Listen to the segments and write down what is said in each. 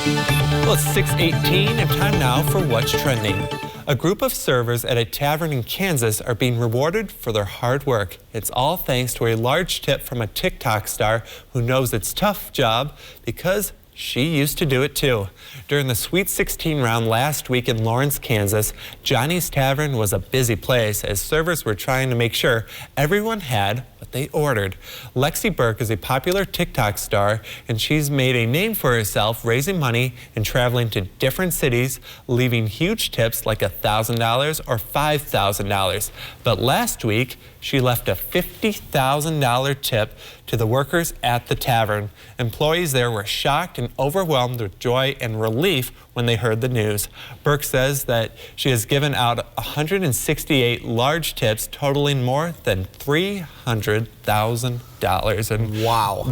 Well, it's 6:18 and time now for What's Trending. A group of servers at a tavern in Kansas are being rewarded for their hard work. It's all thanks to a large tip from a TikTok star who knows it's a tough job because she used to do it too. During the Sweet 16 round last week in Lawrence, Kansas, Johnny's Tavern was a busy place as servers were trying to make sure everyone had what they ordered. Lexi Burke is a popular TikTok star, and she's made a name for herself raising money and traveling to different cities, leaving huge tips like $1,000 or $5,000. But last week, she left a $50,000 tip to the workers at the tavern. Employees there were shocked and overwhelmed with joy and relief when they heard the news. Burke says that she has given out 168 large tips totaling more than $300,000. And wow,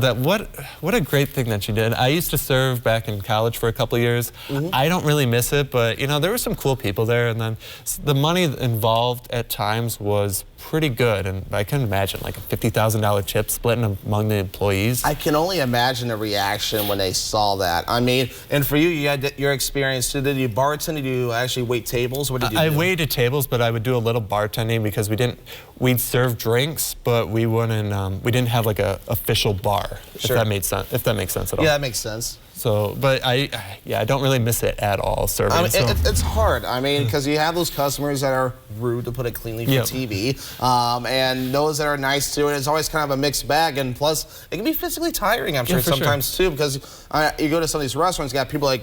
what a great thing that she did. I used to serve back in college for a couple of years. I don't really miss it, but you know, there were some cool people there, and then the money involved at times was pretty good, and I can imagine like a $50,000 tip splitting among the employees. I can only imagine the reaction when they saw that. I mean, and for you, you had your experience too. Did you bartend? Did you actually wait tables? What did you do? I waited tables, but I would do a little bartending because we'd serve drinks, but we wouldn't, we didn't have like a official bar, Sure. if that makes sense at all. Yeah, that makes sense. So, but I don't really miss it at all, serving. I mean, it's hard. I mean, because you have those customers that are rude, to put it cleanly, for TV, and those that are nice to it. It's always kind of a mixed bag, and plus, it can be physically tiring, I'm sure, sometimes too, because you go to some of these restaurants, you got people like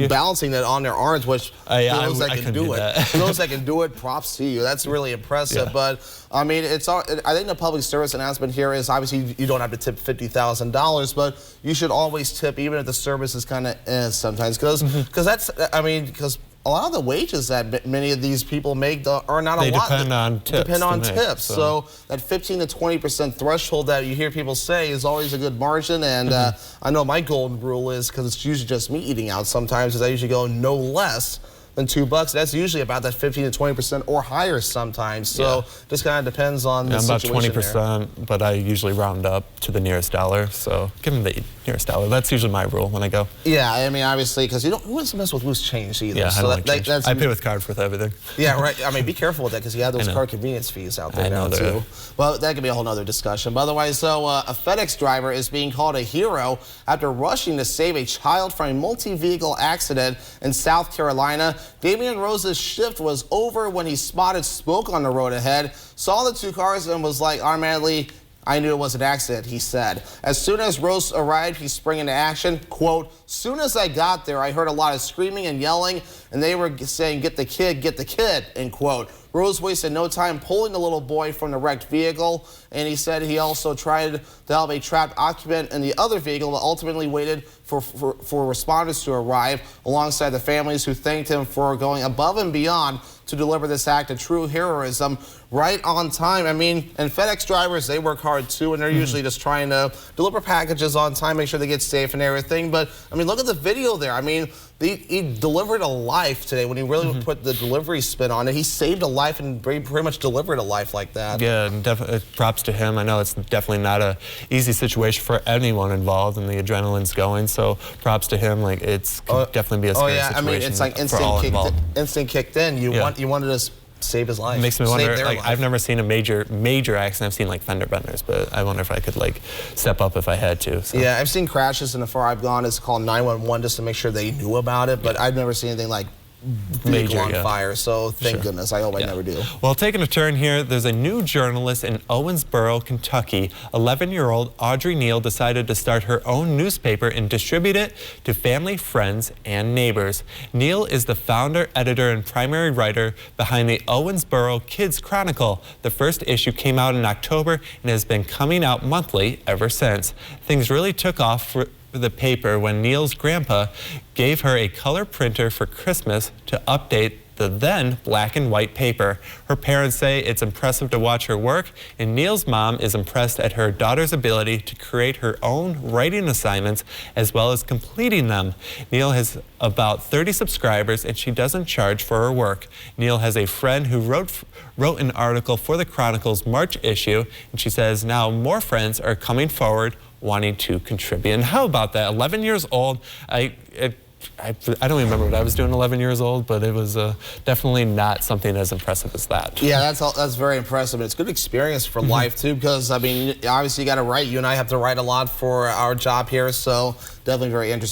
balancing it on their arms, which those that can do it. Those that can do it, props to you. That's really impressive. But I mean, I think the public service announcement here is obviously you don't have to tip $50,000, but you should always tip, even if the service is kind of sometimes, because that's, I mean, because a lot of the wages that many of these people make are not a lot. They depend on tips. Depend on tips. So that 15 to 20% threshold that you hear people say is always a good margin. And I know my golden rule is, because it's usually just me eating out sometimes, is I usually go no less than $2. That's usually about that 15 to 20% or higher sometimes. So just kind of depends on the situation. About 20%, but I usually round up to the nearest dollar. So give them the nearest dollar. That's usually my rule when I go. Yeah, I mean, obviously, because who wants to mess with loose change either? Yeah, so I pay with card for everything. Yeah, right. I mean, be careful with that, because you have those card convenience fees out there now too. Well, that could be a whole nother discussion. But otherwise, so a FedEx driver is being called a hero after rushing to save a child from a multi-vehicle accident in South Carolina. Damian Rose's shift was over when he spotted smoke on the road ahead, saw the two cars, and was like, automatically, I knew it was an accident, he said. As soon as Rose arrived, he sprang into action. Quote, soon as I got there, I heard a lot of screaming and yelling, and they were saying, get the kid, end quote. Rose wasted no time pulling the little boy from the wrecked vehicle, and he said he also tried to help a trapped occupant in the other vehicle, but ultimately waited for responders to arrive alongside the families, who thanked him for going above and beyond to deliver this act of true heroism right on time. I mean, and FedEx drivers, they work hard too, and they're usually just trying to deliver packages on time, make sure they get safe and everything. But I mean, look at the video there. I mean, he delivered a life today when he really put the delivery spin on it. He saved a life and pretty much delivered a life like that. Yeah, and definitely props to him. I know it's definitely not an easy situation for anyone involved, and the adrenaline's going. So props to him. Like, it's definitely be a scary situation. I mean, it's like instant kicked in. You wanted to save his life. It makes me wonder, like, I've never seen a major accident. I've seen like fender benders, but I wonder if I could like step up if I had to. So. Yeah, I've seen crashes, and the far I've gone is call 911 just to make sure they knew about it, but I've never seen anything like vehicle on fire, so thank goodness. I hope I never do. Well, taking a turn here, there's a new journalist in Owensboro, Kentucky. 11-year-old Audrey Neal decided to start her own newspaper and distribute it to family, friends, and neighbors. Neal is the founder, editor, and primary writer behind the Owensboro Kids Chronicle. The first issue came out in October and has been coming out monthly ever since. Things really took off for the paper when Neal's grandpa gave her a color printer for Christmas to update the then black and white paper. Her parents say it's impressive to watch her work, and Neal's mom is impressed at her daughter's ability to create her own writing assignments as well as completing them. Neal has about 30 subscribers, and she doesn't charge for her work. Neal has a friend who wrote an article for the Chronicle's March issue, and she says now more friends are coming forward wanting to contribute. And how about that? 11 years old. I don't even remember what I was doing 11 years old, but it was definitely not something as impressive as that. Yeah, that's very impressive. It's a good experience for life, too, because, I mean, obviously you got to write. You and I have to write a lot for our job here, so definitely very interesting.